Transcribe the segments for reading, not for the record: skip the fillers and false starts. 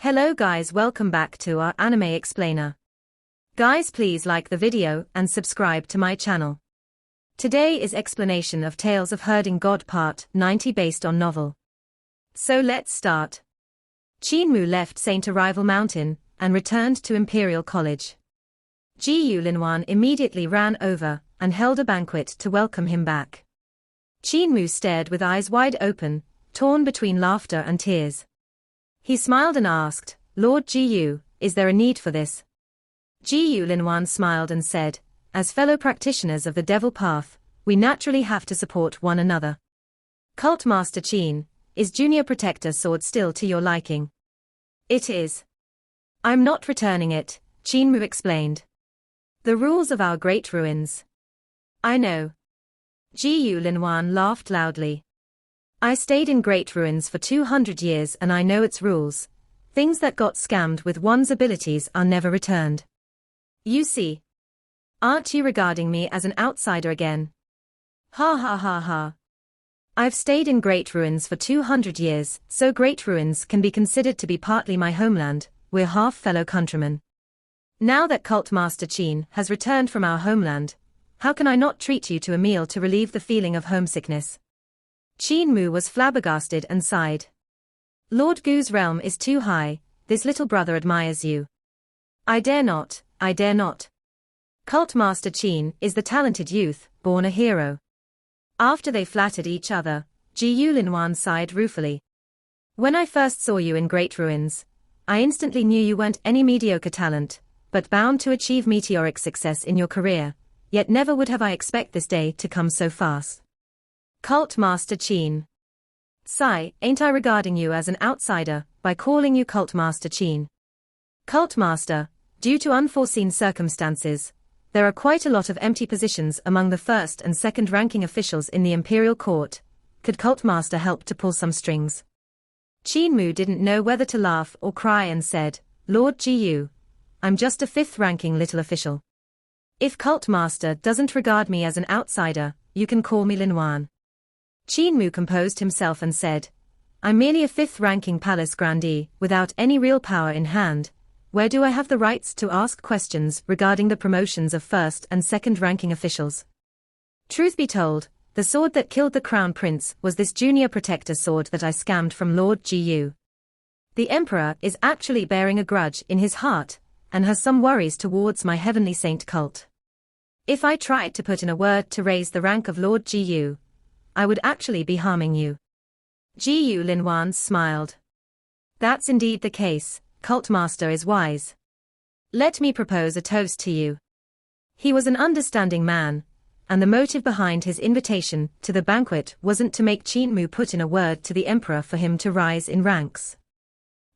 Hello guys, welcome back to our anime explainer. Guys, please like the video and subscribe to my channel. Today is explanation of Tales of Herding God Part 90 based on novel. So let's start. Qin Mu left Saint Arrival Mountain and returned to Imperial College. Jiyu Linwan immediately ran over and held a banquet to welcome him back. Qin Mu stared with eyes wide open, torn between laughter and tears. He smiled and asked, "Lord Jiyu, is there a need for this?" Jiyu Linwan smiled and said, "As fellow practitioners of the Devil Path, we naturally have to support one another. Cult Master Qin, is Junior Protector Sword still to your liking?" "It is. I'm not returning it," Qin Mu explained. "The rules of our great ruins." "I know." Jiyu Linwan laughed loudly. "I stayed in Great Ruins for 200 years and I know its rules. Things that got scammed with one's abilities are never returned. You see. Aren't you regarding me as an outsider again?" "Ha ha ha ha. I've stayed in Great Ruins for 200 years, so Great Ruins can be considered to be partly my homeland. We're half fellow countrymen. Now that Cult Master Qin has returned from our homeland, how can I not treat you to a meal to relieve the feeling of homesickness?" Qin Mu was flabbergasted and sighed. "Lord Gu's realm is too high, this little brother admires you." I dare not. Cult Master Qin is the talented youth, born a hero." After they flattered each other, Jiyu Linwan sighed ruefully. "When I first saw you in Great Ruins, I instantly knew you weren't any mediocre talent, but bound to achieve meteoric success in your career, yet never would have I expect this day to come so fast. Cult Master Qin. Sigh, ain't I regarding you as an outsider, by calling you Cult Master Qin? Cult Master, due to unforeseen circumstances, there are quite a lot of empty positions among the first and second ranking officials in the Imperial Court. Could Cult Master help to pull some strings?" Qin Mu didn't know whether to laugh or cry and said, "Lord Jiyu, I'm just a fifth ranking little official. If Cult Master doesn't regard me as an outsider, you can call me Linwan." Qin Mu composed himself and said, "I'm merely a fifth-ranking palace grandee, without any real power in hand. Where do I have the rights to ask questions regarding the promotions of first and second-ranking officials? Truth be told, the sword that killed the Crown Prince was this Junior Protector Sword that I scammed from Lord Jiyu. The Emperor is actually bearing a grudge in his heart, and has some worries towards my Heavenly Saint cult. If I tried to put in a word to raise the rank of Lord Jiyu, I would actually be harming you." Jiyu Linwan smiled. "That's indeed the case, Cult Master is wise. Let me propose a toast to you." He was an understanding man, and the motive behind his invitation to the banquet wasn't to make Qin Mu put in a word to the Emperor for him to rise in ranks.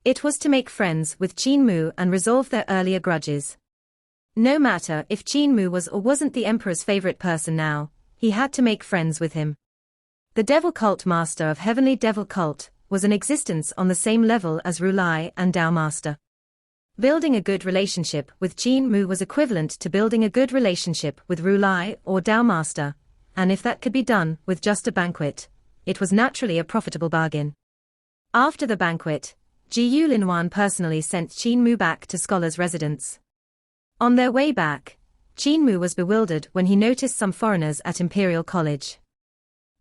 It was to make friends with Qin Mu and resolve their earlier grudges. No matter if Qin Mu was or wasn't the Emperor's favorite person now, he had to make friends with him. The Devil Cult Master of Heavenly Devil Cult was in existence on the same level as Rulai and Dao Master. Building a good relationship with Qin Mu was equivalent to building a good relationship with Rulai or Dao Master, and if that could be done with just a banquet, it was naturally a profitable bargain. After the banquet, Jiyu Linwan personally sent Qin Mu back to Scholar's residence. On their way back, Qin Mu was bewildered when he noticed some foreigners at Imperial College.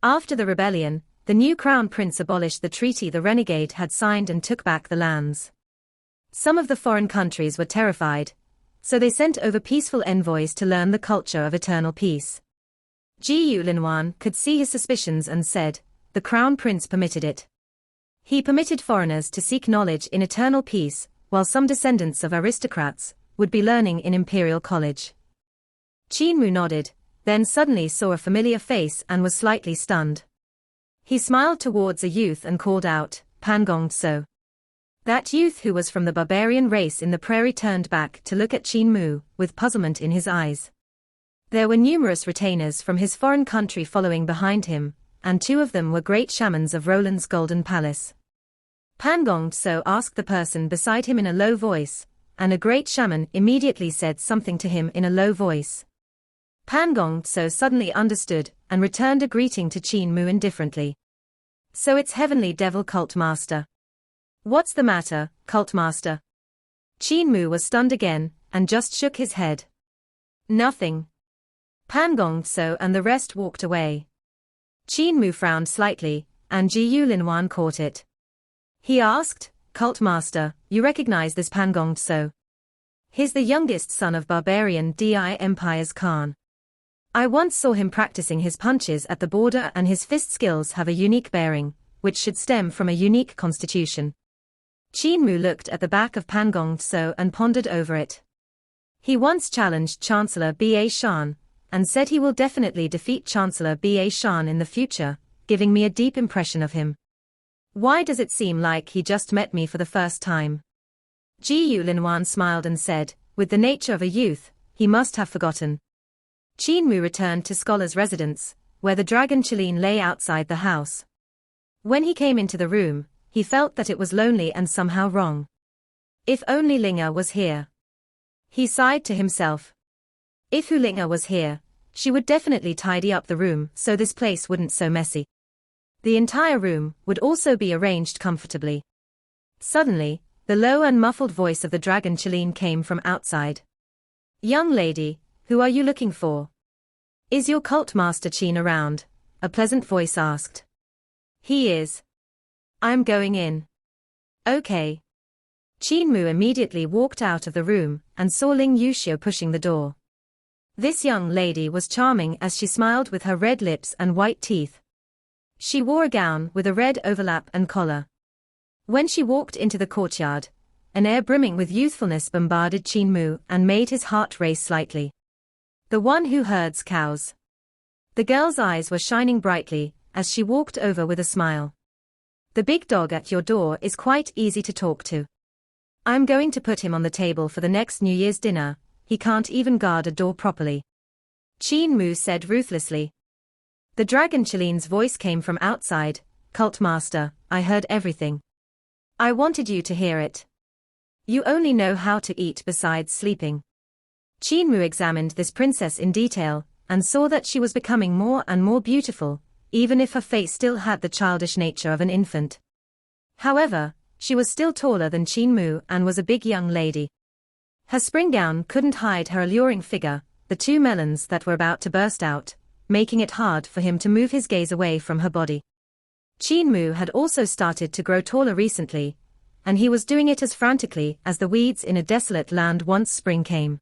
After the rebellion, the new Crown Prince abolished the treaty the renegade had signed and took back the lands. Some of the foreign countries were terrified, so they sent over peaceful envoys to learn the culture of eternal peace. Jiyu Linwan could see his suspicions and said, "The Crown Prince permitted it. He permitted foreigners to seek knowledge in eternal peace, while some descendants of aristocrats would be learning in Imperial College." Qin Mu nodded, then suddenly saw a familiar face and was slightly stunned. He smiled towards a youth and called out, "Pangong Tso." That youth who was from the barbarian race in the prairie turned back to look at Qin Mu, with puzzlement in his eyes. There were numerous retainers from his foreign country following behind him, and two of them were great shamans of Roland's Golden Palace. Pangong Tso asked the person beside him in a low voice, and a great shaman immediately said something to him in a low voice. Pangong Tso suddenly understood and returned a greeting to Qin Mu indifferently. "So it's Heavenly Devil Cult Master. What's the matter, cult master? Qin Mu was stunned again, and just shook his head. Nothing. Pan gonged so and the rest walked away. Qin Mu frowned slightly, and Ji Yulinwan caught it. He asked, Cult master, you recognize this Pan gonged so? He's the youngest son of barbarian Di Empire's Khan. I once saw him practicing his punches at the border and his fist skills have a unique bearing, which should stem from a unique constitution. Qin Mu looked at the back of Pan gonged so and pondered over it. He once challenged Chancellor Ba Shan, and said he will definitely defeat Chancellor Ba Shan in the future, giving me a deep impression of him. Why does it seem like he just met me for the first time? Ji Yulinwan smiled and said, with the nature of a youth, he must have forgotten. Qin Mu returned to Scholar's residence, where the dragon Qilin lay outside the house. When he came into the room, he felt that it was lonely and somehow wrong. If only Linga was here. He sighed to himself. If Linga was here, she would definitely tidy up the room so this place wouldn't so messy. The entire room would also be arranged comfortably. Suddenly, the low and muffled voice of the dragon Qilin came from outside. Young lady, who are you looking for? Is your cult master Qin around? A pleasant voice asked. He is. I'm going in. Okay. Qin Mu immediately walked out of the room and saw Ling Yuxiu pushing the door. This young lady was charming as she smiled with her red lips and white teeth. She wore a gown with a red overlap and collar. When she walked into the courtyard, an air brimming with youthfulness bombarded Qin Mu and made his heart race slightly. The one who herds cows. The girl's eyes were shining brightly as she walked over with a smile. The big dog at your door is quite easy to talk to. I'm going to put him on the table for the next New Year's dinner, he can't even guard a door properly. Qin Mu said ruthlessly. The dragon Qilin's voice came from outside, Cult master, I heard everything. I wanted you to hear it. You only know how to eat besides sleeping. Qin Mu examined this princess in detail, and saw that she was becoming more and more beautiful, even if her face still had the childish nature of an infant. However, she was still taller than Qin Mu and was a big young lady. Her spring gown couldn't hide her alluring figure, the two melons that were about to burst out, making it hard for him to move his gaze away from her body. Qin Mu had also started to grow taller recently, and he was doing it as frantically as the weeds in a desolate land once spring came.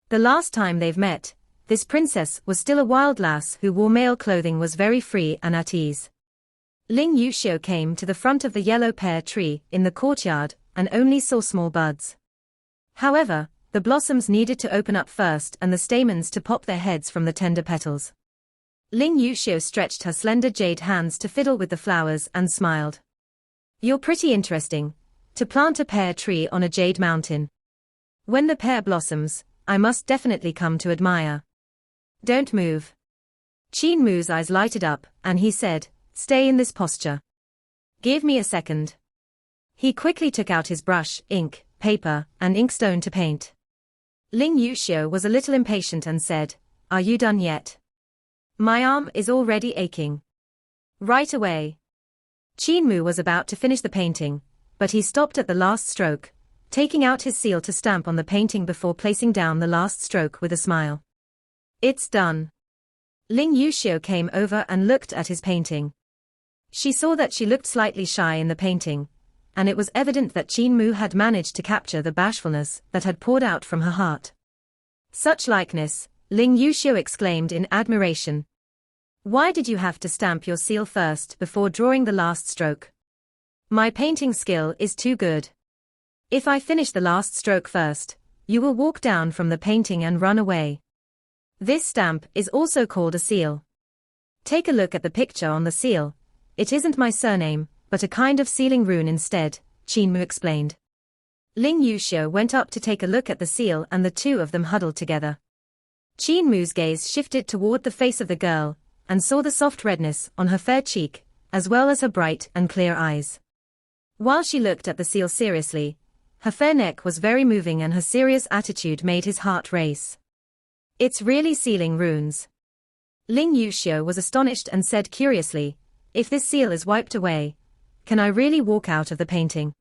The last time they've met, this princess was still a wild lass who wore male clothing, was very free and at ease. Ling Yuxiu came to the front of the yellow pear tree in the courtyard and only saw small buds. However, the blossoms needed to open up first and the stamens to pop their heads from the tender petals. Ling Yuxiu stretched her slender jade hands to fiddle with the flowers and smiled. You're pretty interesting, to plant a pear tree on a jade mountain. When the pear blossoms, I must definitely come to admire. Don't move. Qin Mu's eyes lighted up, and he said, stay in this posture. Give me a second. He quickly took out his brush, ink, paper, and inkstone to paint. Ling Yuxiu was a little impatient and said, are you done yet? My arm is already aching. Right away. Qin Mu was about to finish the painting, but he stopped at the last stroke, taking out his seal to stamp on the painting before placing down the last stroke with a smile. It's done. Ling Yuxiu came over and looked at his painting. She saw that she looked slightly shy in the painting, and it was evident that Qin Mu had managed to capture the bashfulness that had poured out from her heart. Such likeness, Ling Yuxiu exclaimed in admiration. Why did you have to stamp your seal first before drawing the last stroke? My painting skill is too good. If I finish the last stroke first, you will walk down from the painting and run away. This stamp is also called a seal. Take a look at the picture on the seal. It isn't my surname, but a kind of sealing rune instead, Qin Mu explained. Ling Yuxiu went up to take a look at the seal and the two of them huddled together. Qin Mu's gaze shifted toward the face of the girl, and saw the soft redness on her fair cheek, as well as her bright and clear eyes. While she looked at the seal seriously, her fair neck was very moving and her serious attitude made his heart race. It's really sealing runes. Ling Yuxiu was astonished and said curiously, if this seal is wiped away, can I really walk out of the painting?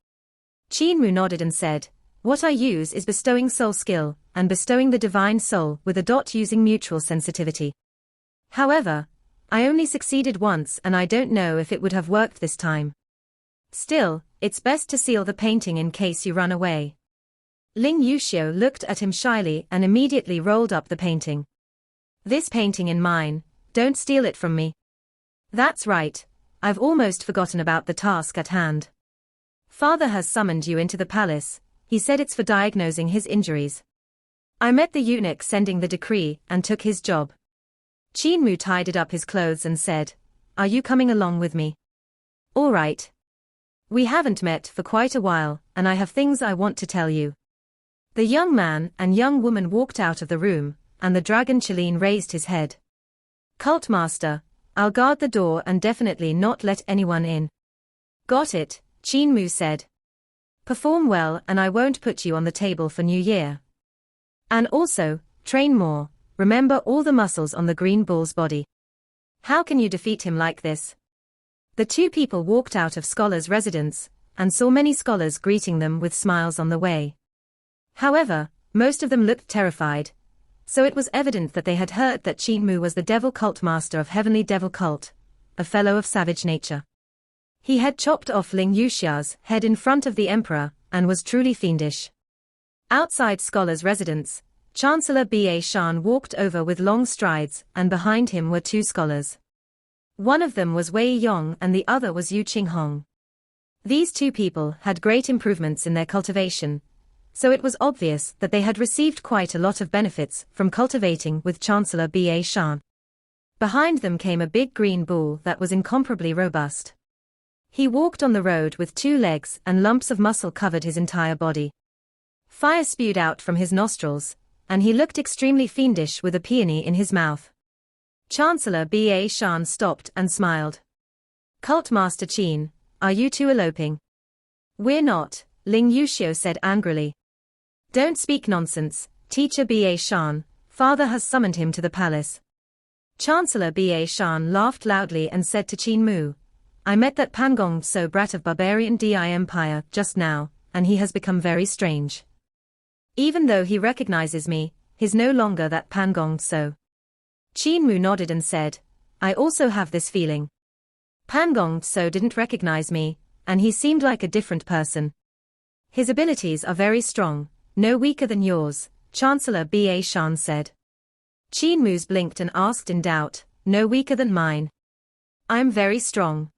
Qin Mu nodded and said, "What I use is bestowing soul skill, and bestowing the divine soul with a dot using mutual sensitivity. However, I only succeeded once and I don't know if it would have worked this time. Still, it's best to seal the painting in case you run away." Ling Yuxiu looked at him shyly and immediately rolled up the painting. "This painting in mine, don't steal it from me." "That's right, I've almost forgotten about the task at hand. Father has summoned you into the palace, he said it's for diagnosing his injuries. I met the eunuch sending the decree and took his job." Qin Mu tidied up his clothes and said, "Are you coming along with me?" "All right. We haven't met for quite a while, and I have things I want to tell you." The young man and young woman walked out of the room, and the dragon Qilin raised his head. "Cult Master, I'll guard the door and definitely not let anyone in." "Got it," Qin Mu said. "Perform well and I won't put you on the table for New Year. And also, train more, remember all the muscles on the green bull's body. How can you defeat him like this?" The two people walked out of Scholar's residence, and saw many scholars greeting them with smiles on the way. However, most of them looked terrified, so it was evident that they had heard that Qin Mu was the devil cult master of Heavenly Devil Cult, a fellow of savage nature. He had chopped off Ling Yuxia's head in front of the emperor, and was truly fiendish. Outside Scholar's residence, Chancellor Ba Shan walked over with long strides, and behind him were two scholars. One of them was Wei Yong and the other was Yu Qinghong. These two people had great improvements in their cultivation, so it was obvious that they had received quite a lot of benefits from cultivating with Chancellor Ba Shan. Behind them came a big green bull that was incomparably robust. He walked on the road with two legs and lumps of muscle covered his entire body. Fire spewed out from his nostrils, and he looked extremely fiendish with a peony in his mouth. Chancellor Ba Shan stopped and smiled. "Cult Master Qin, are you two eloping?" "We're not," Ling Yuxiu said angrily. "Don't speak nonsense, Teacher Ba Shan, father has summoned him to the palace." Chancellor Ba Shan laughed loudly and said to Qin Mu, "I met that Pangong Tso brat of barbarian Di Empire just now, and he has become very strange. Even though he recognizes me, he's no longer that Pangong Tso." Qin Mu nodded and said, "I also have this feeling. Pangong Tso didn't recognize me, and he seemed like a different person. His abilities are very strong, no weaker than yours," Chancellor Ba Shan said. Qin Mu's blinked and asked in doubt, "No weaker than mine?" "I'm very strong."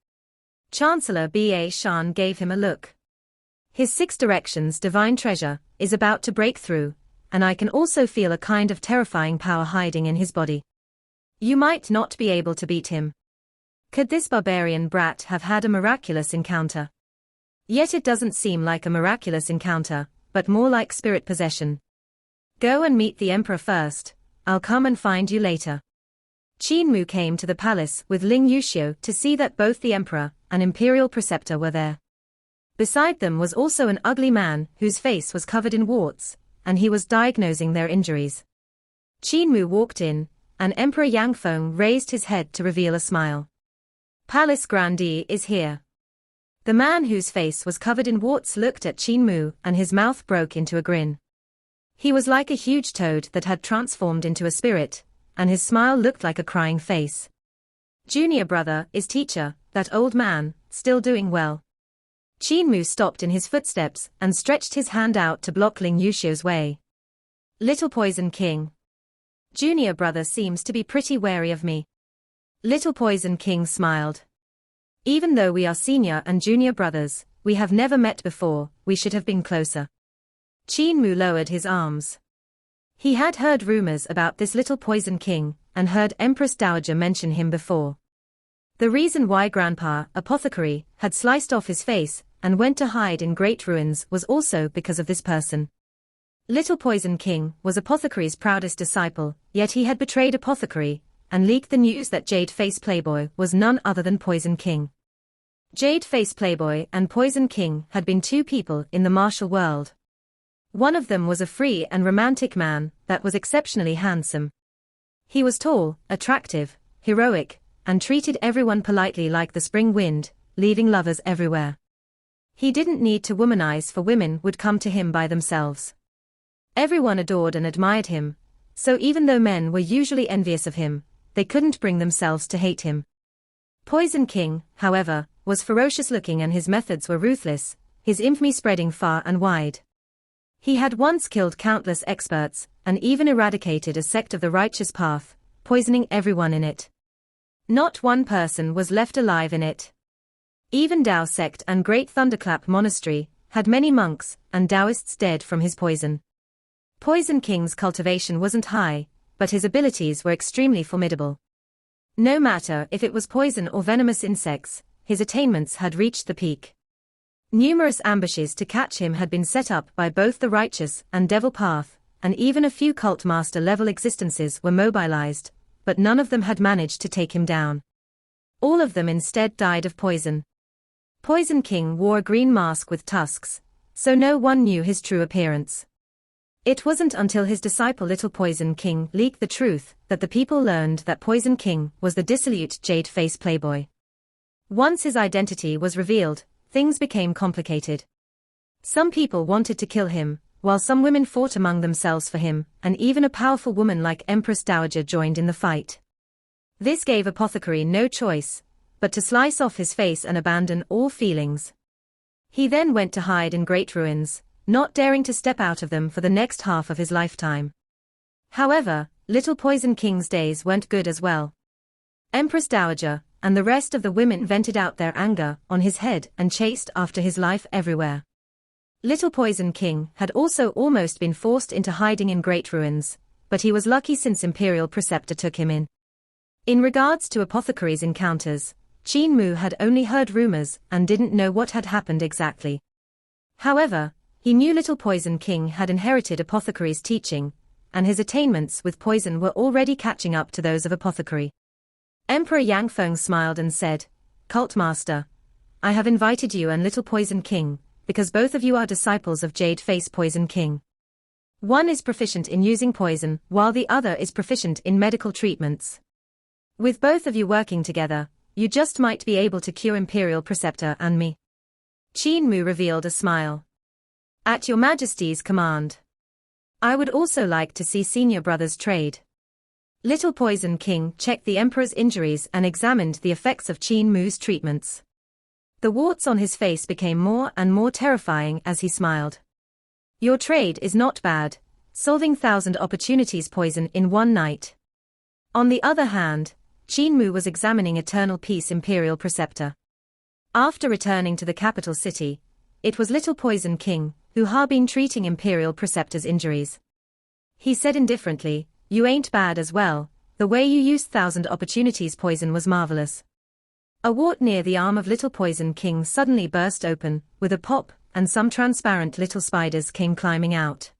Chancellor Ba Shan gave him a look. "His six directions divine treasure is about to break through, and I can also feel a kind of terrifying power hiding in his body. You might not be able to beat him. Could this barbarian brat have had a miraculous encounter? Yet it doesn't seem like a miraculous encounter, but more like spirit possession. Go and meet the emperor first, I'll come and find you later." Qin Mu came to the palace with Ling Yuxiu to see that both the emperor and imperial preceptor were there. Beside them was also an ugly man whose face was covered in warts, and he was diagnosing their injuries. Qin Mu walked in, and Emperor Yang Feng raised his head to reveal a smile. "Palace Grandee is here." The man whose face was covered in warts looked at Qin Mu and his mouth broke into a grin. He was like a huge toad that had transformed into a spirit, and his smile looked like a crying face. "Junior brother is teacher, that old man, still doing well?" Qin Mu stopped in his footsteps and stretched his hand out to block Ling Yuxiu's way. "Little Poison King. Junior brother seems to be pretty wary of me." Little Poison King smiled. "Even though we are senior and junior brothers, we have never met before, we should have been closer." Qin Mu lowered his arms. He had heard rumors about this Little Poison King, and heard Empress Dowager mention him before. The reason why Grandpa, Apothecary, had sliced off his face and went to hide in great ruins was also because of this person. Little Poison King was Apothecary's proudest disciple, yet he had betrayed Apothecary, and leaked the news that Jade Face Playboy was none other than Poison King. Jade Face Playboy and Poison King had been two people in the martial world. One of them was a free and romantic man that was exceptionally handsome. He was tall, attractive, heroic, and treated everyone politely like the spring wind, leaving lovers everywhere. He didn't need to womanize, for women would come to him by themselves. Everyone adored and admired him, so even though men were usually envious of him, they couldn't bring themselves to hate him. Poison King, however, was ferocious looking and his methods were ruthless, his infamy spreading far and wide. He had once killed countless experts, and even eradicated a sect of the righteous path, poisoning everyone in it. Not one person was left alive in it. Even Tao sect and Great Thunderclap Monastery had many monks and Taoists dead from his poison. Poison King's cultivation wasn't high, but his abilities were extremely formidable. No matter if it was poison or venomous insects, his attainments had reached the peak. Numerous ambushes to catch him had been set up by both the righteous and devil path, and even a few cult master level existences were mobilized, but none of them had managed to take him down. All of them instead died of poison. Poison King wore a green mask with tusks, so no one knew his true appearance. It wasn't until his disciple Little Poison King leaked the truth that the people learned that Poison King was the dissolute jade-face playboy. Once his identity was revealed, things became complicated. Some people wanted to kill him, while some women fought among themselves for him, and even a powerful woman like Empress Dowager joined in the fight. This gave Apothecary no choice but to slice off his face and abandon all feelings. He then went to hide in great ruins, not daring to step out of them for the next half of his lifetime. However, Little Poison King's days weren't good as well. Empress Dowager and the rest of the women vented out their anger on his head and chased after his life everywhere. Little Poison King had also almost been forced into hiding in great ruins, but he was lucky since Imperial Preceptor took him in. In regards to Apothecary's encounters, Qin Mu had only heard rumors and didn't know what had happened exactly. However, he knew Little Poison King had inherited Apothecary's teaching, and his attainments with poison were already catching up to those of Apothecary. Emperor Yangfeng smiled and said, "Cult Master, I have invited you and Little Poison King, because both of you are disciples of Jade Face Poison King. One is proficient in using poison, while the other is proficient in medical treatments. With both of you working together, you just might be able to cure Imperial Preceptor and me." Qin Mu revealed a smile. "At your Majesty's command. I would also like to see senior brothers trade." Little Poison King checked the Emperor's injuries and examined the effects of Qin Mu's treatments. The warts on his face became more and more terrifying as he smiled. "Your trade is not bad, solving 1,000 opportunities poison in one night." On the other hand, Qin Mu was examining Eternal Peace Imperial Preceptor. After returning to the capital city, it was Little Poison King who had been treating Imperial Preceptor's injuries. He said indifferently, "You ain't bad as well, the way you used 1,000 opportunities poison was marvelous." A wart near the arm of Little Poison King suddenly burst open, with a pop, and some transparent little spiders came climbing out.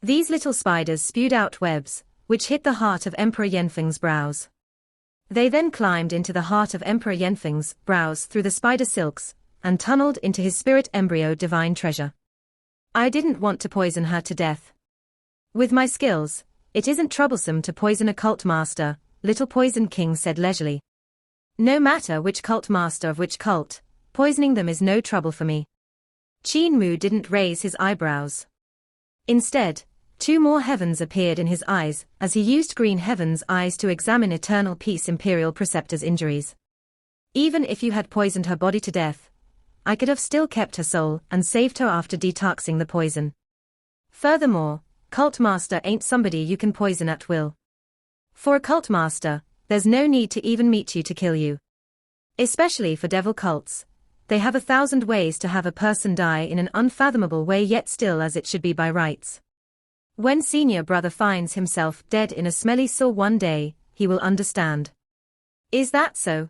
These little spiders spewed out webs, which hit the heart of Emperor Yanfeng's brows. They then climbed into the heart of Emperor Yanfeng's brows through the spider silks, and tunneled into his spirit embryo divine treasure. "I didn't want to poison her to death. With my skills, it isn't troublesome to poison a cult master," Little Poison King said leisurely. "No matter which cult master of which cult, poisoning them is no trouble for me." Qin Mu didn't raise his eyebrows. Instead, 2 more heavens appeared in his eyes as he used green heaven's eyes to examine Eternal Peace Imperial Preceptor's injuries. "Even if you had poisoned her body to death, I could have still kept her soul and saved her after detoxing the poison. Furthermore, cult master ain't somebody you can poison at will. For a cult master, there's no need to even meet you to kill you. Especially for devil cults, they have 1,000 ways to have a person die in an unfathomable way, yet still as it should be by rights. When senior brother finds himself dead in a smelly sewer one day, he will understand." "Is that so?"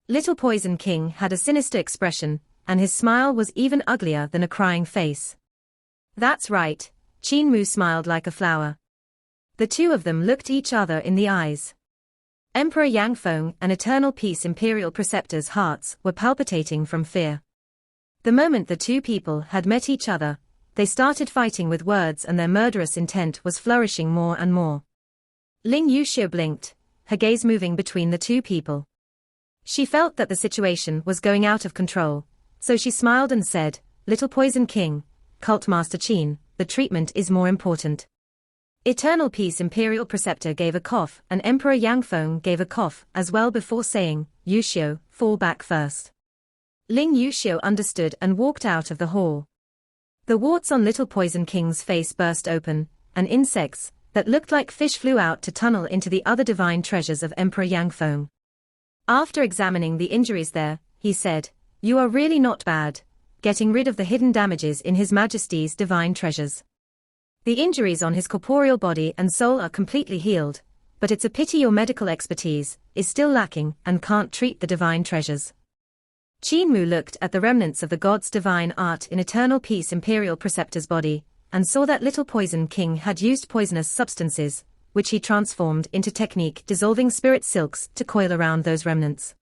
Little Poison King had a sinister expression, and his smile was even uglier than a crying face. "That's right," Qin Mu smiled like a flower. The two of them looked each other in the eyes. Emperor Yangfeng and Eternal Peace Imperial Preceptor's hearts were palpitating from fear. The moment the two people had met each other, they started fighting with words, and their murderous intent was flourishing more and more. Ling Yuxia blinked, her gaze moving between the two people. She felt that the situation was going out of control, so she smiled and said, "Little Poison King, Cult Master Qin, the treatment is more important." Eternal Peace Imperial Preceptor gave a cough and Emperor Yangfeng gave a cough as well before saying, "Yuxiu, fall back first." Ling Yuxiu understood and walked out of the hall. The warts on Little Poison King's face burst open, and insects that looked like fish flew out to tunnel into the other divine treasures of Emperor Yangfeng. After examining the injuries there, he said, "You are really not bad, getting rid of the hidden damages in His Majesty's divine treasures. The injuries on his corporeal body and soul are completely healed, but it's a pity your medical expertise is still lacking and can't treat the divine treasures." Qin Mu looked at the remnants of the god's divine art in Eternal Peace Imperial Preceptor's body, and saw that Little Poison King had used poisonous substances, which he transformed into technique dissolving spirit silks to coil around those remnants.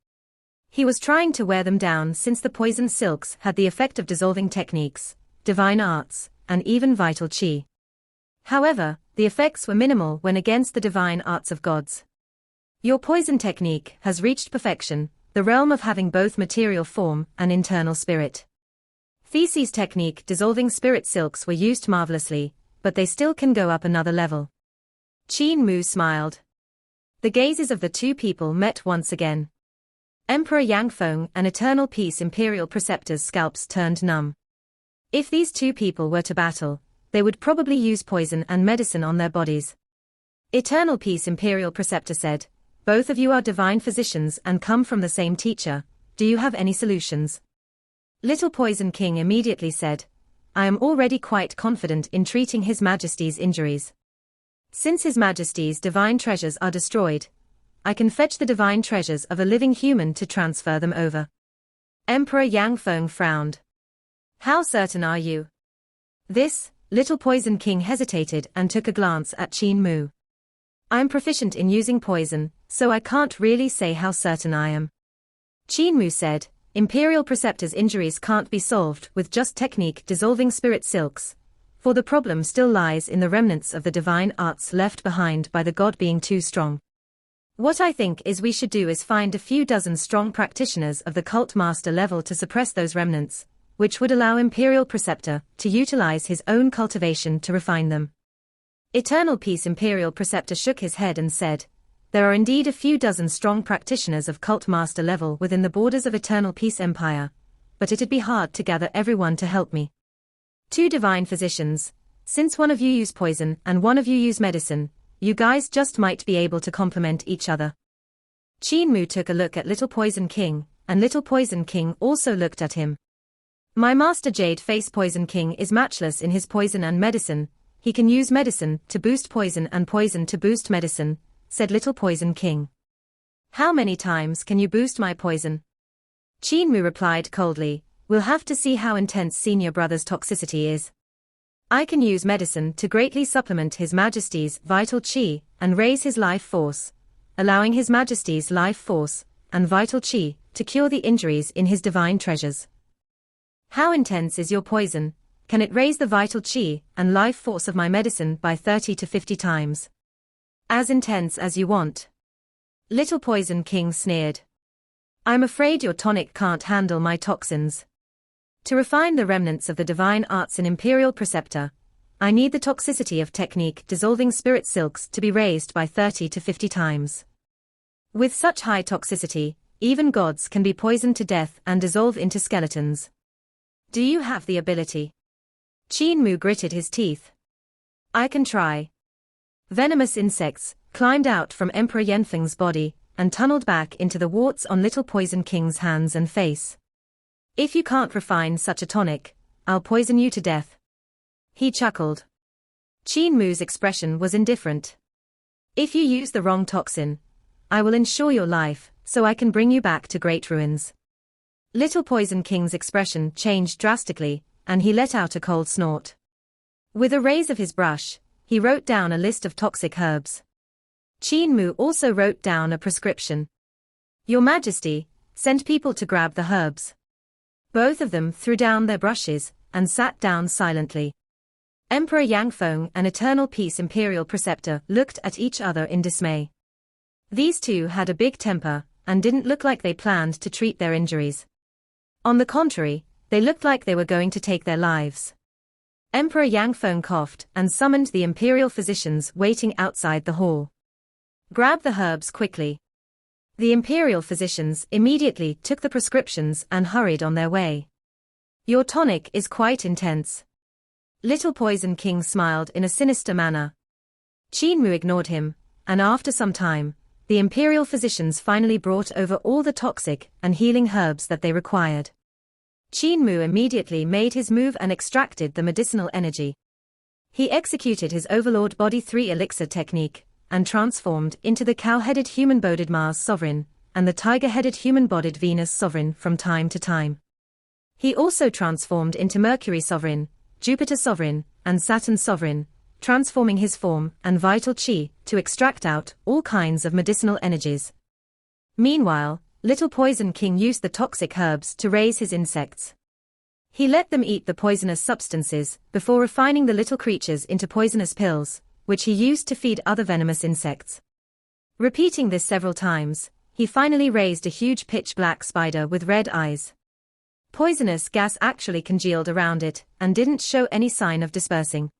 He was trying to wear them down since the poison silks had the effect of dissolving techniques, divine arts, and even vital qi. However, the effects were minimal when against the divine arts of gods. Your poison technique has reached perfection, the realm of having both material form and internal spirit. Theses technique dissolving spirit silks were used marvelously, but they still can go up another level. Qin Mu smiled. The gazes of the two people met once again. Emperor Yangfeng and Eternal Peace Imperial Preceptor's scalps turned numb. If these two people were to battle, they would probably use poison and medicine on their bodies. Eternal Peace Imperial Preceptor said, "Both of you are divine physicians and come from the same teacher. Do you have any solutions?" Little Poison King immediately said, "I am already quite confident in treating His Majesty's injuries. Since His Majesty's divine treasures are destroyed, I can fetch the divine treasures of a living human to transfer them over." Emperor Yangfeng frowned. "How certain are you?" This, Little Poison King hesitated and took a glance at Qin Mu. "I'm proficient in using poison, so I can't really say how certain I am." Qin Mu said, "Imperial Preceptor's injuries can't be solved with just technique dissolving spirit silks, for the problem still lies in the remnants of the divine arts left behind by the god being too strong. What I think is we should do is find a few dozen strong practitioners of the cult master level to suppress those remnants, which would allow Imperial Preceptor to utilize his own cultivation to refine them." Eternal Peace Imperial Preceptor shook his head and said, "There are indeed a few dozen strong practitioners of cult master level within the borders of Eternal Peace Empire, but it'd be hard to gather everyone to help me. Two divine physicians, since one of you use poison and one of you use medicine, you guys just might be able to complement each other." Qin Mu took a look at Little Poison King, and Little Poison King also looked at him. "My master Jade Face Poison King is matchless in his poison and medicine. He can use medicine to boost poison and poison to boost medicine," said Little Poison King. "How many times can you boost my poison?" Qin Mu replied coldly, "We'll have to see how intense Senior Brother's toxicity is. I can use medicine to greatly supplement His Majesty's vital qi and raise his life force, allowing His Majesty's life force and vital qi to cure the injuries in his divine treasures." "How intense is your poison? Can it raise the vital qi and life force of my medicine by 30 to 50 times? "As intense as you want." Little Poison King sneered. "I'm afraid your tonic can't handle my toxins. To refine the remnants of the divine arts in Imperial Preceptor, I need the toxicity of technique dissolving spirit silks to be raised by 30 to 50 times. With such high toxicity, even gods can be poisoned to death and dissolve into skeletons. Do you have the ability?" Qin Mu gritted his teeth. "I can try." Venomous insects climbed out from Emperor Yanfeng's body and tunneled back into the warts on Little Poison King's hands and face. "If you can't refine such a tonic, I'll poison you to death." He chuckled. Qin Mu's expression was indifferent. "If you use the wrong toxin, I will ensure your life, so I can bring you back to great ruins." Little Poison King's expression changed drastically, and he let out a cold snort. With a raise of his brush, he wrote down a list of toxic herbs. Qin Mu also wrote down a prescription. "Your Majesty, send people to grab the herbs." Both of them threw down their brushes and sat down silently. Emperor Yangfeng and Eternal Peace Imperial Preceptor looked at each other in dismay. These two had a big temper and didn't look like they planned to treat their injuries. On the contrary, they looked like they were going to take their lives. Emperor Yang Feng coughed and summoned the imperial physicians waiting outside the hall. Grab the herbs quickly. The imperial physicians immediately took the prescriptions and hurried on their way. Your tonic is quite intense. Little Poison King smiled in a sinister manner. Qin Mu ignored him, and after some time, the imperial physicians finally brought over all the toxic and healing herbs that they required. Qin Mu immediately made his move and extracted the medicinal energy. He executed his Overlord Body 3 elixir technique, and transformed into the cow-headed human-bodied Mars Sovereign, and the tiger-headed human-bodied Venus Sovereign from time to time. He also transformed into Mercury Sovereign, Jupiter Sovereign, and Saturn Sovereign, transforming his form and vital chi to extract out all kinds of medicinal energies. Meanwhile, Little Poison King used the toxic herbs to raise his insects. He let them eat the poisonous substances before refining the little creatures into poisonous pills, which he used to feed other venomous insects. Repeating this several times, he finally raised a huge pitch-black spider with red eyes. Poisonous gas actually congealed around it and didn't show any sign of dispersing.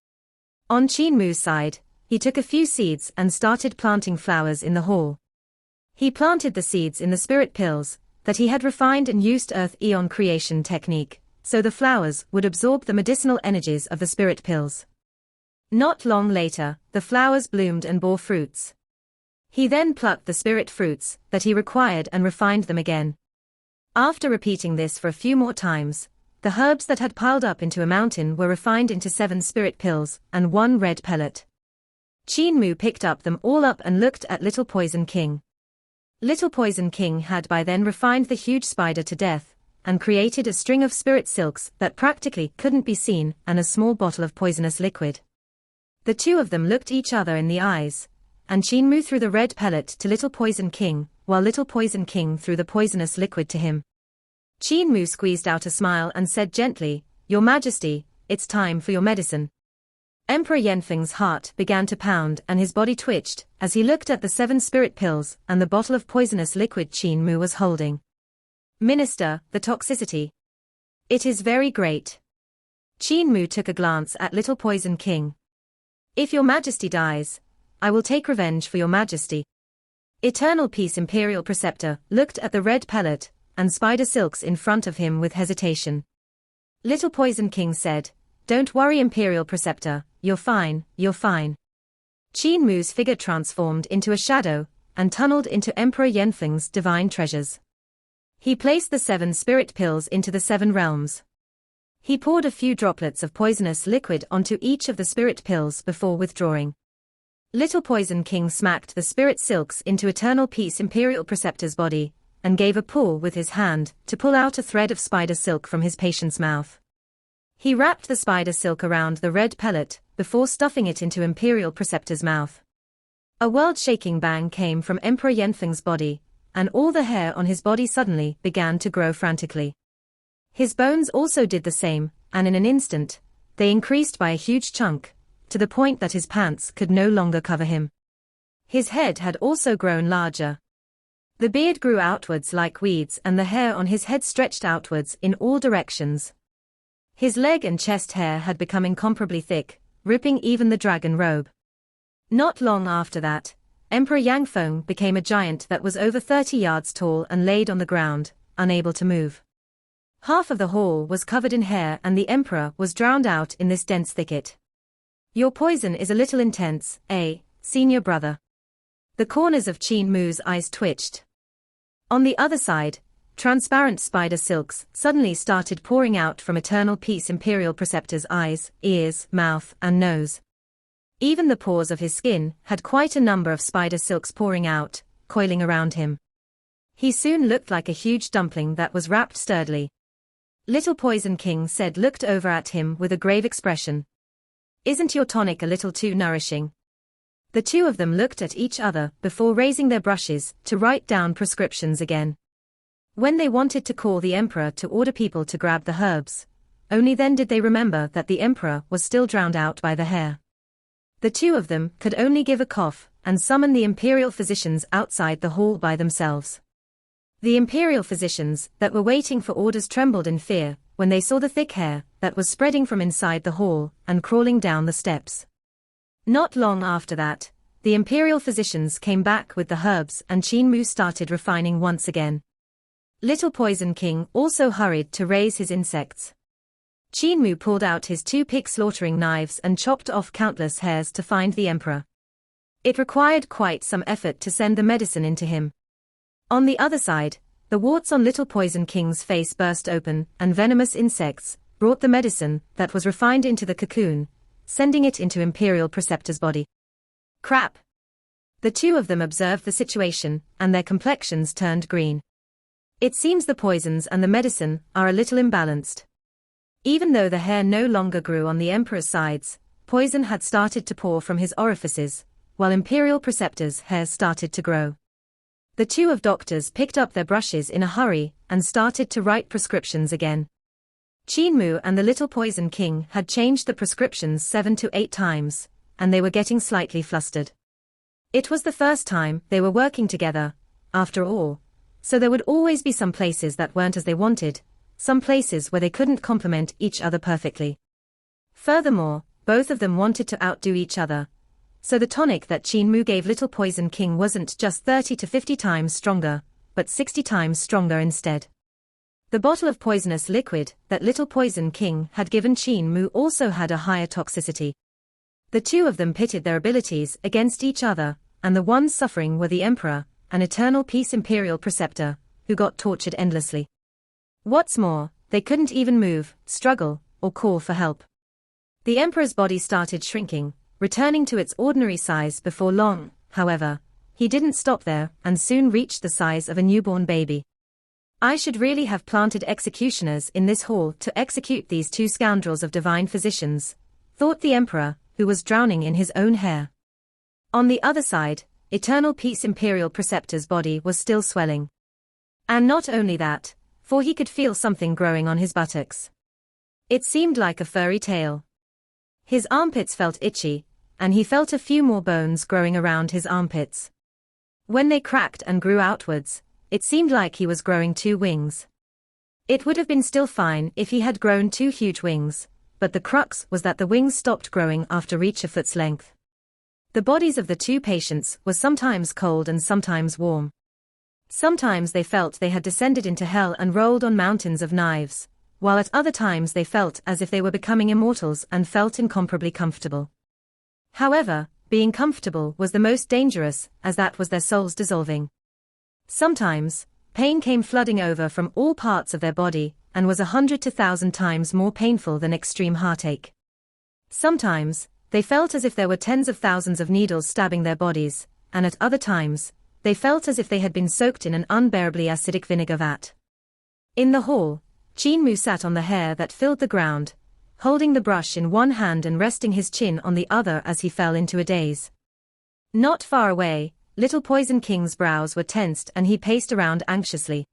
On Qin Mu's side, he took a few seeds and started planting flowers in the hall. He planted the seeds in the spirit pills that he had refined and used Earth Eon creation technique, so the flowers would absorb the medicinal energies of the spirit pills. Not long later, the flowers bloomed and bore fruits. He then plucked the spirit fruits that he required and refined them again. After repeating this for a few more times, the herbs that had piled up into a mountain were refined into 7 spirit pills and 1 red pellet. Qin Mu picked them all up and looked at Little Poison King. Little Poison King had by then refined the huge spider to death, and created a string of spirit silks that practically couldn't be seen and a small bottle of poisonous liquid. The two of them looked each other in the eyes, and Qin Mu threw the red pellet to Little Poison King, while Little Poison King threw the poisonous liquid to him. Qin Mu squeezed out a smile and said gently, "Your Majesty, it's time for your medicine." Emperor Yanfeng's heart began to pound and his body twitched as he looked at the 7 spirit pills and the bottle of poisonous liquid Qin Mu was holding. "Minister, the toxicity. It is very great." Qin Mu took a glance at Little Poison King. "If your Majesty dies, I will take revenge for your Majesty." Eternal Peace Imperial Preceptor looked at the red pellet and spider silks in front of him with hesitation. Little Poison King said, "Don't worry, Imperial Preceptor, you're fine, you're fine." Qin Mu's figure transformed into a shadow and tunneled into Emperor Yanfeng's divine treasures. He placed the 7 spirit pills into the 7 realms. He poured a few droplets of poisonous liquid onto each of the spirit pills before withdrawing. Little Poison King smacked the spirit silks into Eternal Peace Imperial Preceptor's body, and gave a pull with his hand to pull out a thread of spider silk from his patient's mouth. He wrapped the spider silk around the red pellet before stuffing it into Imperial Preceptor's mouth. A world-shaking bang came from Emperor Yanfeng's body, and all the hair on his body suddenly began to grow frantically. His bones also did the same, and in an instant, they increased by a huge chunk, to the point that his pants could no longer cover him. His head had also grown larger. The beard grew outwards like weeds and the hair on his head stretched outwards in all directions. His leg and chest hair had become incomparably thick, ripping even the dragon robe. Not long after that, Emperor Yang Feng became a giant that was over 30 yards tall and laid on the ground, unable to move. Half of the hall was covered in hair and the emperor was drowned out in this dense thicket. "Your poison is a little intense, senior brother." The corners of Qin Mu's eyes twitched. On the other side, transparent spider silks suddenly started pouring out from Eternal Peace Imperial Preceptor's eyes, ears, mouth, and nose. Even the pores of his skin had quite a number of spider silks pouring out, coiling around him. He soon looked like a huge dumpling that was wrapped sturdily. Little Poison King looked over at him with a grave expression. "Isn't your tonic a little too nourishing?" The two of them looked at each other before raising their brushes to write down prescriptions again. When they wanted to call the emperor to order people to grab the herbs, only then did they remember that the emperor was still drowned out by the hair. The two of them could only give a cough and summon the imperial physicians outside the hall by themselves. The imperial physicians that were waiting for orders trembled in fear when they saw the thick hair that was spreading from inside the hall and crawling down the steps. Not long after that, the Imperial physicians came back with the herbs and Qin Mu started refining once again. Little Poison King also hurried to raise his insects. Qin Mu pulled out his 2 pig slaughtering knives and chopped off countless hairs to find the emperor. It required quite some effort to send the medicine into him. On the other side, the warts on Little Poison King's face burst open, and venomous insects brought the medicine that was refined into the cocoon, sending it into Imperial Preceptor's body. Crap! The 2 of them observed the situation, and their complexions turned green. It seems the poisons and the medicine are a little imbalanced. Even though the hair no longer grew on the Emperor's sides, poison had started to pour from his orifices, while Imperial Preceptor's hair started to grow. The 2 of doctors picked up their brushes in a hurry and started to write prescriptions again. Qin Mu and the Little Poison King had changed the prescriptions 7 to 8 times, and they were getting slightly flustered. It was the first time they were working together, after all, so there would always be some places that weren't as they wanted, some places where they couldn't complement each other perfectly. Furthermore, both of them wanted to outdo each other, so the tonic that Qin Mu gave Little Poison King wasn't just 30 to 50 times stronger, but 60 times stronger instead. The bottle of poisonous liquid that Little Poison King had given Qin Mu also had a higher toxicity. The 2 of them pitted their abilities against each other, and the ones suffering were the Emperor, an eternal peace Imperial Preceptor, who got tortured endlessly. What's more, they couldn't even move, struggle, or call for help. The Emperor's body started shrinking, returning to its ordinary size before long. However, he didn't stop there and soon reached the size of a newborn baby. I should really have planted executioners in this hall to execute these 2 scoundrels of divine physicians, thought the Emperor, who was drowning in his own hair. On the other side, Eternal Peace Imperial Preceptor's body was still swelling. And not only that, for he could feel something growing on his buttocks. It seemed like a furry tail. His armpits felt itchy, and he felt a few more bones growing around his armpits. When they cracked and grew outwards, it seemed like he was growing 2 wings. It would have been still fine if he had grown 2 huge wings, but the crux was that the wings stopped growing after reach a foot's length. The bodies of the 2 patients were sometimes cold and sometimes warm. Sometimes they felt they had descended into hell and rolled on mountains of knives, while at other times they felt as if they were becoming immortals and felt incomparably comfortable. However, being comfortable was the most dangerous, as that was their souls dissolving. Sometimes, pain came flooding over from all parts of their body, and was 100 to 1,000 times more painful than extreme heartache. Sometimes, they felt as if there were tens of thousands of needles stabbing their bodies, and at other times, they felt as if they had been soaked in an unbearably acidic vinegar vat. In the hall, Qin Mu sat on the hair that filled the ground, holding the brush in one hand and resting his chin on the other as he fell into a daze. Not far away, Little Poison King's brows were tensed and he paced around anxiously.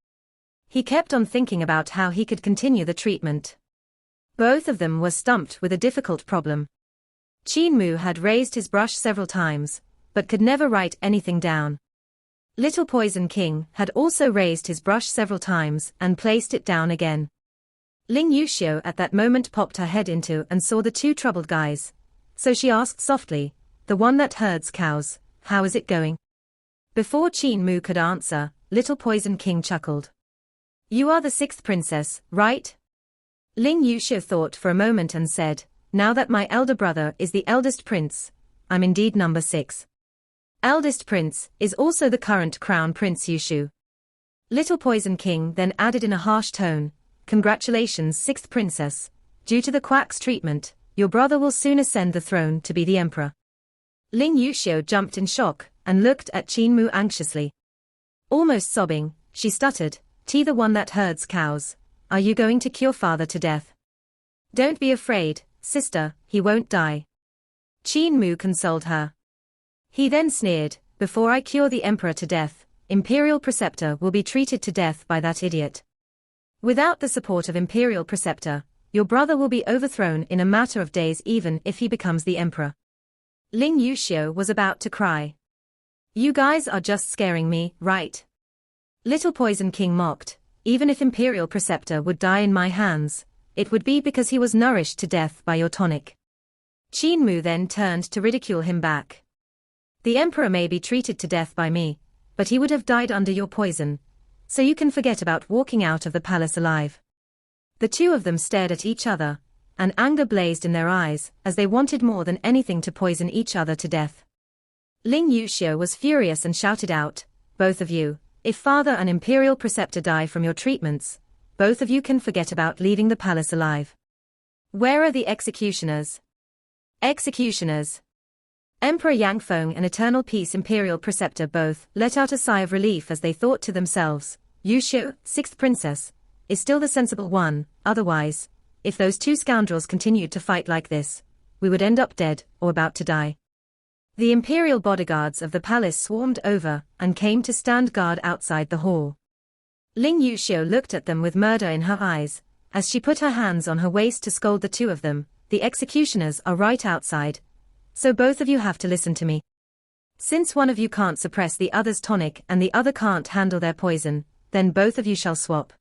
He kept on thinking about how he could continue the treatment. Both of them were stumped with a difficult problem. Qin Mu had raised his brush several times, but could never write anything down. Little Poison King had also raised his brush several times and placed it down again. Ling Yuxiu at that moment popped her head into and saw the 2 troubled guys. So she asked softly, "The one that herds cows, how is it going?" Before Qin Mu could answer, Little Poison King chuckled. "You are the 6th princess, right?" Ling Yuxiu thought for a moment and said, "Now that my elder brother is the eldest prince, I'm indeed number 6. Eldest prince is also the current crown prince Yuxiu." Little Poison King then added in a harsh tone, "Congratulations 6th princess, due to the quack's treatment, your brother will soon ascend the throne to be the emperor." Ling Yuxiu jumped in shock, and looked at Qin Mu anxiously. Almost sobbing, she stuttered, "T the one that herds cows, are you going to cure father to death?" "Don't be afraid, sister, he won't die." Qin Mu consoled her. He then sneered, "Before I cure the emperor to death, Imperial Preceptor will be treated to death by that idiot. Without the support of Imperial Preceptor, your brother will be overthrown in a matter of days even if he becomes the emperor." Ling Yuxiu was about to cry. "You guys are just scaring me, right?" Little Poison King mocked, "Even if Imperial Preceptor would die in my hands, it would be because he was nourished to death by your tonic. Qin Mu then turned to ridicule him back. The emperor may be treated to death by me, but he would have died under your poison, so you can forget about walking out of the palace alive. The two of them stared at each other, and anger blazed in their eyes, as they wanted more than anything to poison each other to death. Ling Yuxiu was furious and shouted out, "Both of you, if father and imperial preceptor die from your treatments, both of you can forget about leaving the palace alive. Where are the executioners? Executioners!" Emperor Yangfeng and Eternal Peace Imperial Preceptor both let out a sigh of relief as they thought to themselves, Yuxiu, sixth princess, is still the sensible one, otherwise, if those two scoundrels continued to fight like this, we would end up dead or about to die. The imperial bodyguards of the palace swarmed over and came to stand guard outside the hall. Ling Yuxiu looked at them with murder in her eyes, as she put her hands on her waist to scold the two of them. The executioners are right outside, so both of you have to listen to me. Since one of you can't suppress the other's tonic and the other can't handle their poison, then both of you shall swap.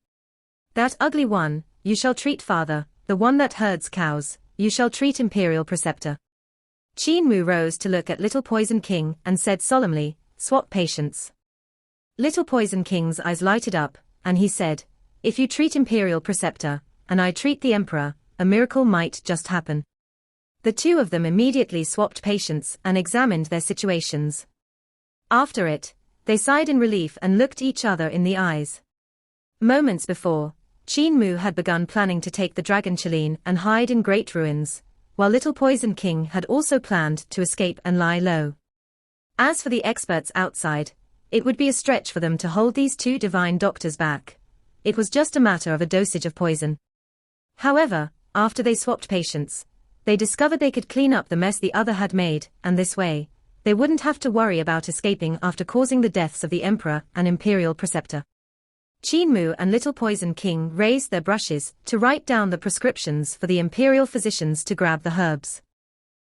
That ugly one, you shall treat father, the one that herds cows, you shall treat imperial preceptor. Qin Mu rose to look at Little Poison King and said solemnly, "Swap patients." Little Poison King's eyes lighted up, and he said, "If you treat imperial preceptor, and I treat the emperor, a miracle might just happen." The two of them immediately swapped patients and examined their situations. After it, they sighed in relief and looked each other in the eyes. Moments before, Qin Mu had begun planning to take the dragon Chiline and hide in great ruins, while Little Poison King had also planned to escape and lie low. As for the experts outside, it would be a stretch for them to hold these two divine doctors back. It was just a matter of a dosage of poison. However, after they swapped patients, they discovered they could clean up the mess the other had made, and this way, they wouldn't have to worry about escaping after causing the deaths of the emperor and imperial preceptor. Qin Mu and Little Poison King raised their brushes to write down the prescriptions for the imperial physicians to grab the herbs.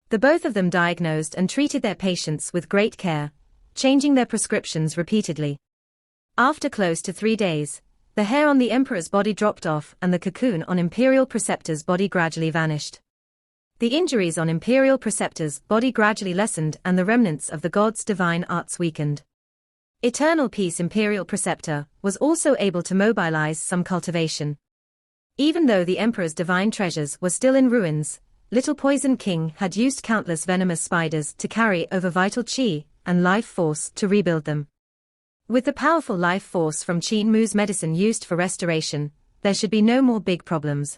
The both of them diagnosed and treated their patients with great care, changing their prescriptions repeatedly. After close to 3 days, the hair on the emperor's body dropped off and the cocoon on imperial preceptor's body gradually vanished. The injuries on imperial preceptor's body gradually lessened and the remnants of the god's divine arts weakened. Eternal Peace Imperial Preceptor was also able to mobilize some cultivation. Even though the emperor's divine treasures were still in ruins, Little Poison King had used countless venomous spiders to carry over vital chi and life force to rebuild them. With the powerful life force from Qin Mu's medicine used for restoration, there should be no more big problems.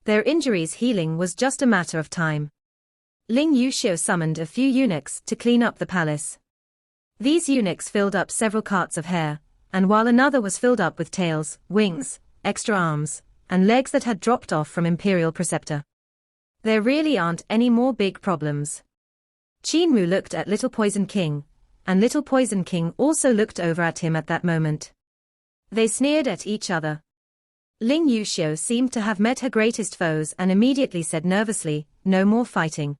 Their injuries healing was just a matter of time. Ling Yuxiu summoned a few eunuchs to clean up the palace. These eunuchs filled up several carts of hair, and while another was filled up with tails, wings, extra arms, and legs that had dropped off from Imperial Preceptor. There really aren't any more big problems. Qin Mu looked at Little Poison King, and Little Poison King also looked over at him at that moment. They sneered at each other. Ling Yuxiu seemed to have met her greatest foes and immediately said nervously, "No more fighting."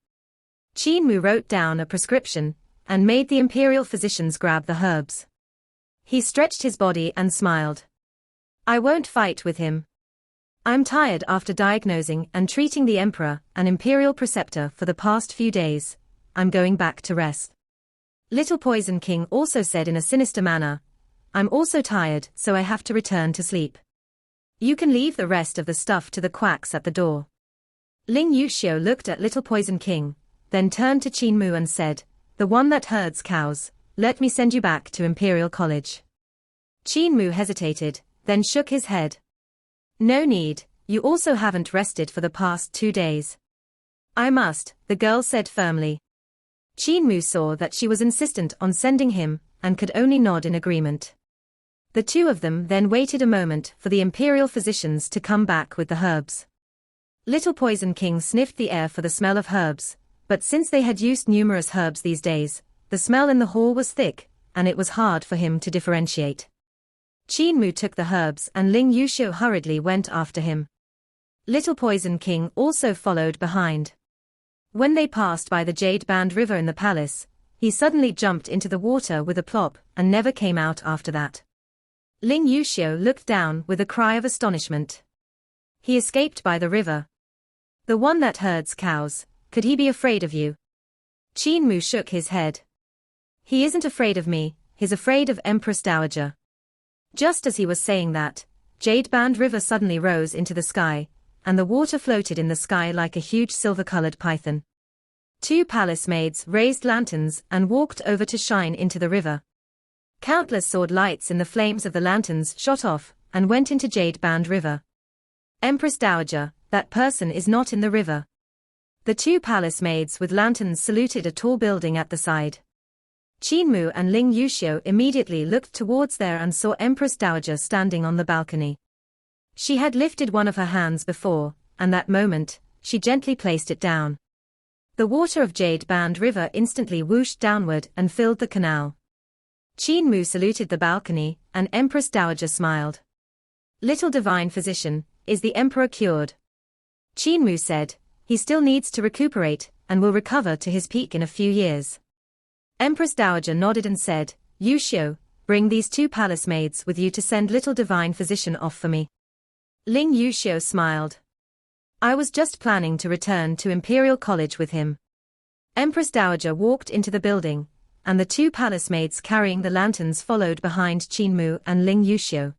Qin Mu wrote down a prescription, and made the imperial physicians grab the herbs. He stretched his body and smiled. "I won't fight with him. I'm tired after diagnosing and treating the emperor and imperial preceptor for the past few days. I'm going back to rest." Little Poison King also said in a sinister manner, "I'm also tired, so I have to return to sleep. You can leave the rest of the stuff to the quacks at the door." Ling Yuxiu looked at Little Poison King, then turned to Qin Mu and said, "The one that herds cows, let me send you back to Imperial College." Qin Mu hesitated, then shook his head. "No need, you also haven't rested for the past 2 days." "I must," the girl said firmly. Qin Mu saw that she was insistent on sending him, and could only nod in agreement. The two of them then waited a moment for the imperial physicians to come back with the herbs. Little Poison King sniffed the air for the smell of herbs, but since they had used numerous herbs these days, the smell in the hall was thick, and it was hard for him to differentiate. Qin Mu took the herbs and Ling Yuxiu hurriedly went after him. Little Poison King also followed behind. When they passed by the Jade Band River in the palace, he suddenly jumped into the water with a plop and never came out after that. Ling Yuxiu looked down with a cry of astonishment. He escaped by the river. The one that herds cows, could he be afraid of you? Qin Mu shook his head. He isn't afraid of me, he's afraid of Empress Dowager. Just as he was saying that, Jade-Band River suddenly rose into the sky, and the water floated in the sky like a huge silver-colored python. 2 palace maids raised lanterns and walked over to shine into the river. Countless sword lights in the flames of the lanterns shot off and went into Jade-Band River. Empress Dowager, that person is not in the river. The 2 palace maids with lanterns saluted a tall building at the side. Qin Mu and Ling Yuxiu immediately looked towards there and saw Empress Dowager standing on the balcony. She had lifted one of her hands before, and that moment, she gently placed it down. The water of Jade-Band River instantly whooshed downward and filled the canal. Qin Mu saluted the balcony, and Empress Dowager smiled. Little divine physician, is the emperor cured? Qin Mu said, he still needs to recuperate, and will recover to his peak in a few years. Empress Dowager nodded and said, Yuxiu, bring these 2 palace maids with you to send little divine physician off for me. Ling Yuxiu smiled. I was just planning to return to Imperial College with him. Empress Dowager walked into the building, and the 2 palace maids carrying the lanterns followed behind Qin Mu and Ling Yuxiu.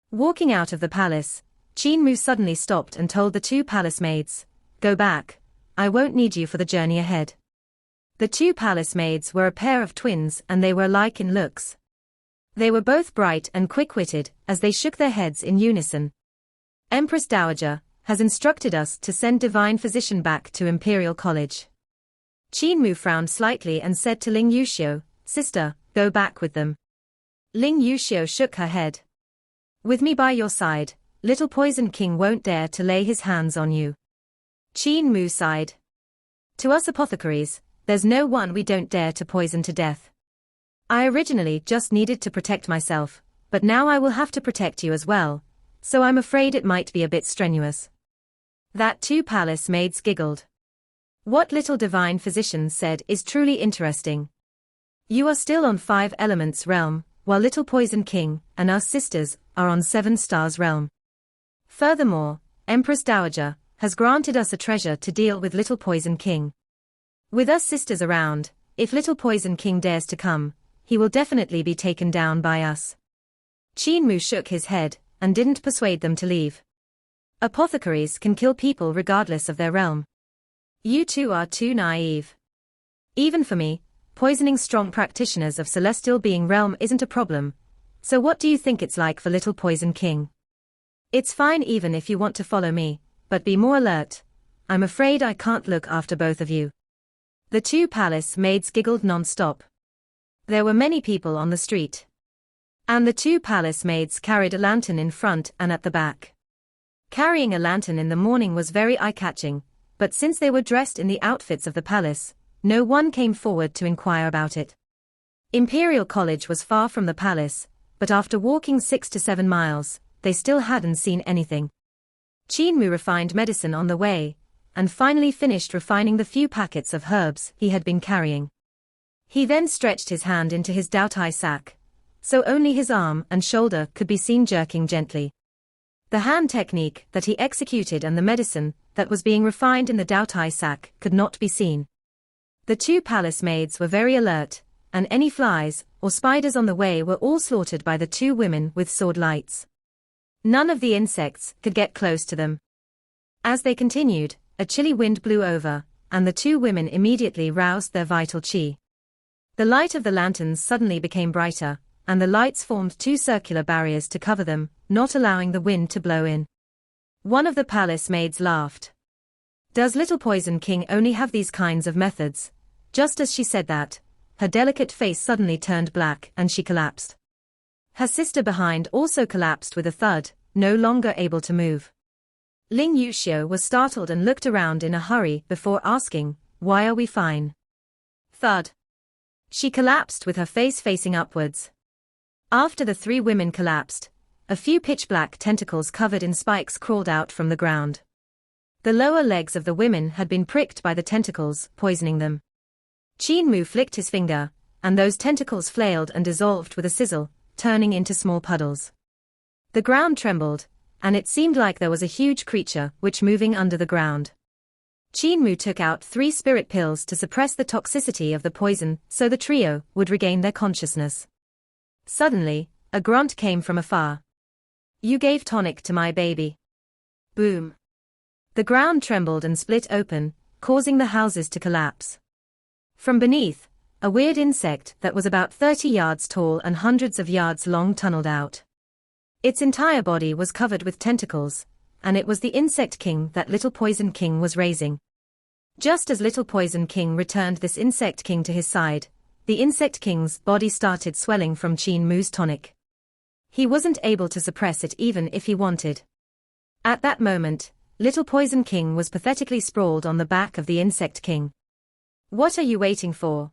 Walking out of the palace, Qin Mu suddenly stopped and told the 2 palace maids, go back, I won't need you for the journey ahead. The 2 palace maids were a pair of twins and they were alike in looks. They were both bright and quick-witted as they shook their heads in unison. Empress Dowager has instructed us to send divine physician back to Imperial College. Qin Mu frowned slightly and said to Ling Yuxiu, sister, go back with them. Ling Yuxiu shook her head. With me by your side, little Poison King won't dare to lay his hands on you. Qin Mu sighed. To us apothecaries, there's no one we don't dare to poison to death. I originally just needed to protect myself, but now I will have to protect you as well, so I'm afraid it might be a bit strenuous. That 2 palace maids giggled. What little divine physician said is truly interesting. You are still on 5 elements realm, while little Poison King and us sisters are on 7 stars realm. Furthermore, Empress Dowager has granted us a treasure to deal with little Poison King. With us sisters around, if little Poison King dares to come, he will definitely be taken down by us. Qin Mu shook his head and didn't persuade them to leave. Apothecaries can kill people regardless of their realm. You 2 are too naive. Even for me, poisoning strong practitioners of celestial being realm isn't a problem. So what do you think it's like for little Poison King? It's fine even if you want to follow me, but be more alert. I'm afraid I can't look after both of you. The 2 palace maids giggled non-stop. There were many people on the street. And the 2 palace maids carried a lantern in front and at the back. Carrying a lantern in the morning was very eye-catching, but since they were dressed in the outfits of the palace, no one came forward to inquire about it. Imperial College was far from the palace, but after walking 6 to 7 miles, they still hadn't seen anything. Qin Mu refined medicine on the way, and finally finished refining the few packets of herbs he had been carrying. He then stretched his hand into his Daotai sack, so only his arm and shoulder could be seen jerking gently. The hand technique that he executed and the medicine that was being refined in the Daotai sack could not be seen. The 2 palace maids were very alert, and any flies or spiders on the way were all slaughtered by the 2 women with sword lights. None of the insects could get close to them. As they continued, a chilly wind blew over, and the 2 women immediately roused their vital qi. The light of the lanterns suddenly became brighter, and the lights formed 2 circular barriers to cover them, not allowing the wind to blow in. One of the palace maids laughed. Does little Poison King only have these kinds of methods? Just as she said that, her delicate face suddenly turned black and she collapsed. Her sister behind also collapsed with a thud, no longer able to move. Ling Yuxiu was startled and looked around in a hurry before asking, why are we fine? Thud. She collapsed with her face facing upwards. After the 3 women collapsed, a few pitch-black tentacles covered in spikes crawled out from the ground. The lower legs of the women had been pricked by the tentacles, poisoning them. Qin Mu flicked his finger, and those tentacles flailed and dissolved with a sizzle, turning into small puddles. The ground trembled, and it seemed like there was a huge creature which moving under the ground. Qin Mu took out 3 spirit pills to suppress the toxicity of the poison so the trio would regain their consciousness. Suddenly, a grunt came from afar. "You gave tonic to my baby." Boom. The ground trembled and split open, causing the houses to collapse. From beneath, a weird insect that was about 30 yards tall and hundreds of yards long tunneled out. Its entire body was covered with tentacles, and it was the Insect King that Little Poison King was raising. Just as Little Poison King returned this Insect King to his side, the Insect King's body started swelling from Qin Mu's tonic. He wasn't able to suppress it even if he wanted. At that moment, Little Poison King was pathetically sprawled on the back of the Insect King. "What are you waiting for?"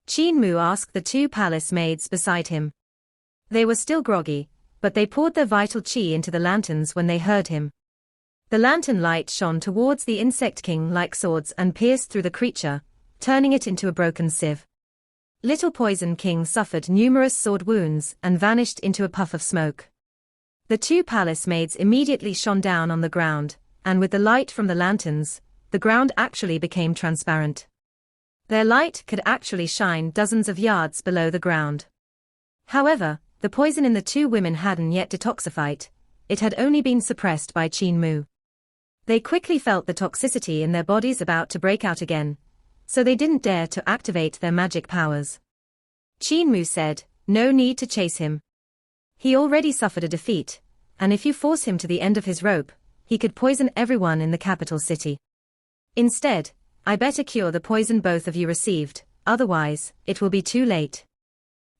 Qin Mu asked the 2 palace maids beside him. They were still groggy, but they poured their vital qi into the lanterns when they heard him. The lantern light shone towards the Insect King like swords and pierced through the creature, turning it into a broken sieve. Little Poison King suffered numerous sword wounds and vanished into a puff of smoke. The 2 palace maids immediately shone down on the ground, and with the light from the lanterns, the ground actually became transparent. Their light could actually shine dozens of yards below the ground. However, the poison in the 2 women hadn't yet detoxified, it had only been suppressed by Qin Mu. They quickly felt the toxicity in their bodies about to break out again, so they didn't dare to activate their magic powers. Qin Mu said, "No need to chase him. He already suffered a defeat, and if you force him to the end of his rope, he could poison everyone in the capital city. Instead, I better cure the poison both of you received, otherwise, it will be too late."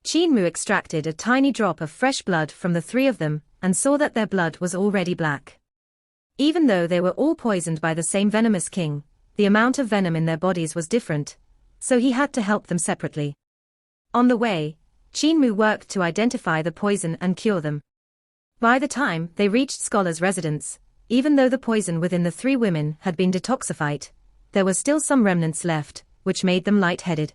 Qin Mu extracted a tiny drop of fresh blood from the 3 of them, and saw that their blood was already black. Even though they were all poisoned by the same venomous king, the amount of venom in their bodies was different, so he had to help them separately. On the way, Qin Mu worked to identify the poison and cure them. By the time they reached Scholar's residence, even though the poison within the 3 women had been detoxified, there were still some remnants left, which made them lightheaded.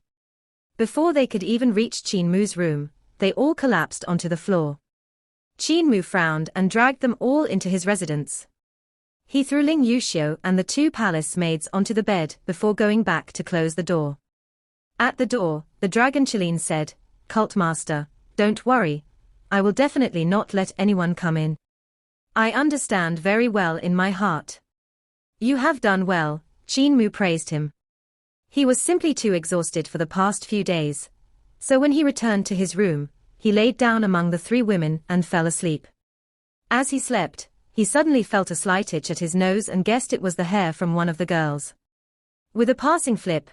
Before they could even reach Qin Mu's room, they all collapsed onto the floor. Qin Mu frowned and dragged them all into his residence. He threw Ling Yuxiu and the 2 palace maids onto the bed before going back to close the door. At the door, the dragon Chilin said, "Cult Master, don't worry, I will definitely not let anyone come in. I understand very well in my heart." "You have done well," Qin Mu praised him. He was simply too exhausted for the past few days, so when he returned to his room, he laid down among the 3 women and fell asleep. As he slept, he suddenly felt a slight itch at his nose and guessed it was the hair from one of the girls. With a passing flip,